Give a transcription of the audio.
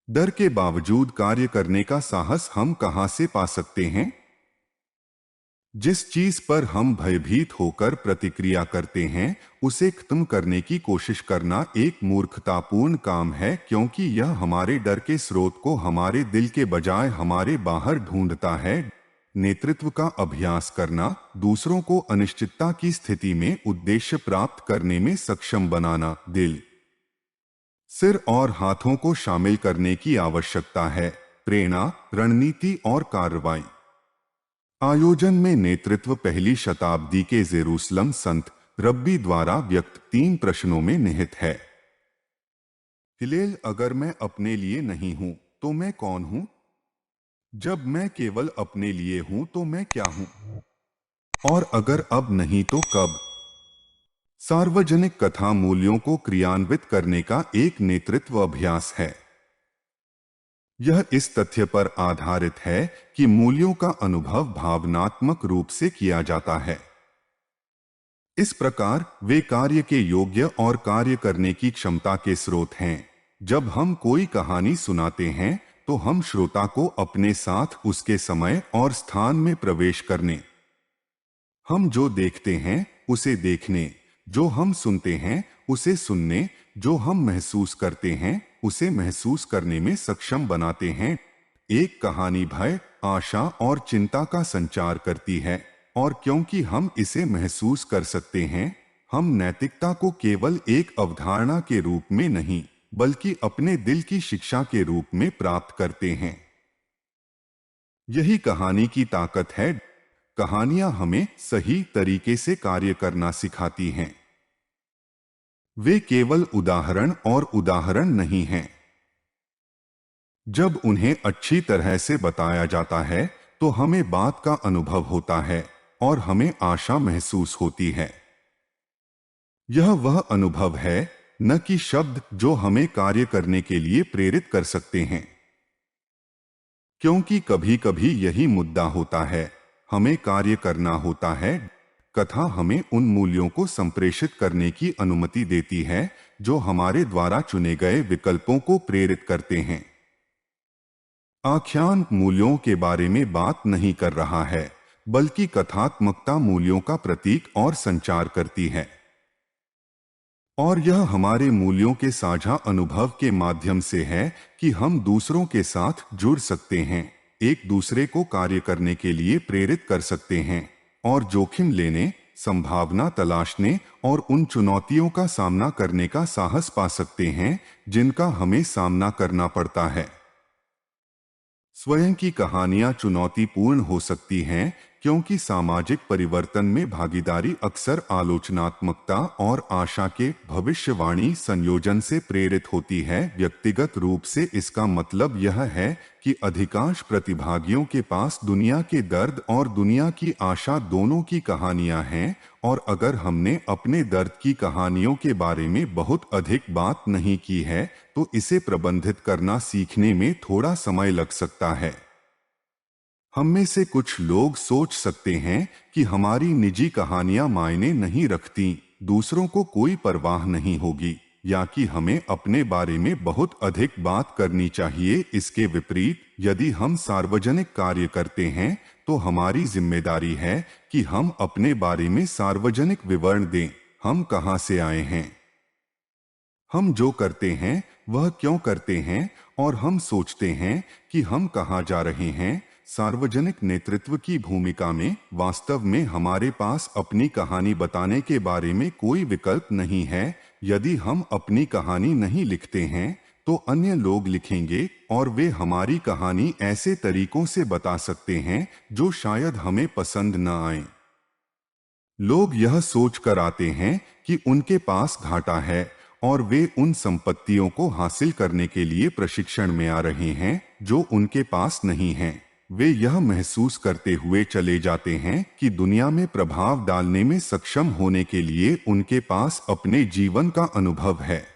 डर के बावजूद कार्य करने का साहस हम कहां से पा सकते हैं? जिस चीज पर हम भयभीत होकर प्रतिक्रिया करते हैं, उसे खत्म करने की कोशिश करना एक मूर्खतापूर्ण काम है, क्योंकि यह हमारे डर के स्रोत को हमारे दिल के बजाय हमारे बाहर ढूंढता है। नेतृत्व का अभ्यास करना, दूसरों को अनिश्चितता की स्थिति में उद्देश्य प्राप्त करने में सक्षम बनाना, दिल, सिर और हाथों को शामिल करने की आवश्यकता है। प्रेरणा, रणनीति और कार्रवाई। आयोजन में नेतृत्व पहली शताब्दी के जेरूसलम संत रब्बी द्वारा व्यक्त 3 प्रश्नों में निहित है। हिलेल, अगर मैं अपने लिए नहीं हूं तो मैं कौन हूं? जब मैं केवल अपने लिए हूं तो मैं क्या हूं? और अगर अब नहीं तो कब? सार्वजनिक कथा मूल्यों को क्रियान्वित करने का एक नेतृत्व अभ्यास है। यह इस तथ्य पर आधारित है कि मूल्यों का अनुभव भावनात्मक रूप से किया जाता है। इस प्रकार वे कार्य के योग्य और कार्य करने की क्षमता के स्रोत हैं। जब हम कोई कहानी सुनाते हैं तो हम श्रोता को अपने साथ उसके समय और स्थान में प्रवेश करने, हम जो देखते हैं उसे देखने, जो हम सुनते हैं उसे सुनने, जो हम महसूस करते हैं उसे महसूस करने में सक्षम बनाते हैं। एक कहानी भय, आशा और चिंता का संचार करती है, और क्योंकि हम इसे महसूस कर सकते हैं, हम नैतिकता को केवल एक अवधारणा के रूप में नहीं, बल्कि अपने दिल की शिक्षा के रूप में प्राप्त करते हैं। यही कहानी की ताकत है। कहानियां हमें सही तरीके से कार्य करना सिखाती हैं। वे केवल उदाहरण और उदाहरण नहीं हैं। जब उन्हें अच्छी तरह से बताया जाता है तो हमें बात का अनुभव होता है और हमें आशा महसूस होती है। यह वह अनुभव है, न कि शब्द, जो हमें कार्य करने के लिए प्रेरित कर सकते हैं। क्योंकि कभी कभी यही मुद्दा होता है, हमें कार्य करना होता है। कथा हमें उन मूल्यों को संप्रेषित करने की अनुमति देती है जो हमारे द्वारा चुने गए विकल्पों को प्रेरित करते हैं। आख्यान मूल्यों के बारे में बात नहीं कर रहा है, बल्कि कथात्मकता मूल्यों का प्रतीक और संचार करती है। और यह हमारे मूल्यों के साझा अनुभव के माध्यम से है कि हम दूसरों के साथ जुड़ सकते हैं, एक दूसरे को कार्य करने के लिए प्रेरित कर सकते हैं, और जोखिम लेने, संभावना तलाशने और उन चुनौतियों का सामना करने का साहस पा सकते हैं जिनका हमें सामना करना पड़ता है। स्वयं की कहानियां चुनौतीपूर्ण हो सकती हैं, क्योंकि सामाजिक परिवर्तन में भागीदारी अक्सर आलोचनात्मकता और आशा के भविष्यवाणी संयोजन से प्रेरित होती है। व्यक्तिगत रूप से इसका मतलब यह है कि अधिकांश प्रतिभागियों के पास दुनिया के दर्द और दुनिया की आशा दोनों की कहानियां हैं, और अगर हमने अपने दर्द की कहानियों के बारे में बहुत अधिक बात नहीं की है तो इसे प्रबंधित करना सीखने में थोड़ा समय लग सकता है। हम में से कुछ लोग सोच सकते हैं कि हमारी निजी कहानियां मायने नहीं रखती, दूसरों को कोई परवाह नहीं होगी, या कि हमें अपने बारे में बहुत अधिक बात करनी चाहिए। इसके विपरीत, यदि हम सार्वजनिक कार्य करते हैं तो हमारी जिम्मेदारी है कि हम अपने बारे में सार्वजनिक विवरण दें। हम कहां से आए हैं, हम जो करते हैं वह क्यों करते हैं, और हम सोचते हैं कि हम कहां जा रहे हैं। सार्वजनिक नेतृत्व की भूमिका में वास्तव में हमारे पास अपनी कहानी बताने के बारे में कोई विकल्प नहीं है। यदि हम अपनी कहानी नहीं लिखते हैं तो अन्य लोग लिखेंगे, और वे हमारी कहानी ऐसे तरीकों से बता सकते हैं जो शायद हमें पसंद न आए। लोग यह सोच कर आते हैं कि उनके पास घाटा है और वे उन संपत्तियों को हासिल करने के लिए प्रशिक्षण में आ रहे हैं जो उनके पास नहीं हैं। वे यह महसूस करते हुए चले जाते हैं कि दुनिया में प्रभाव डालने में सक्षम होने के लिए उनके पास अपने जीवन का अनुभव है।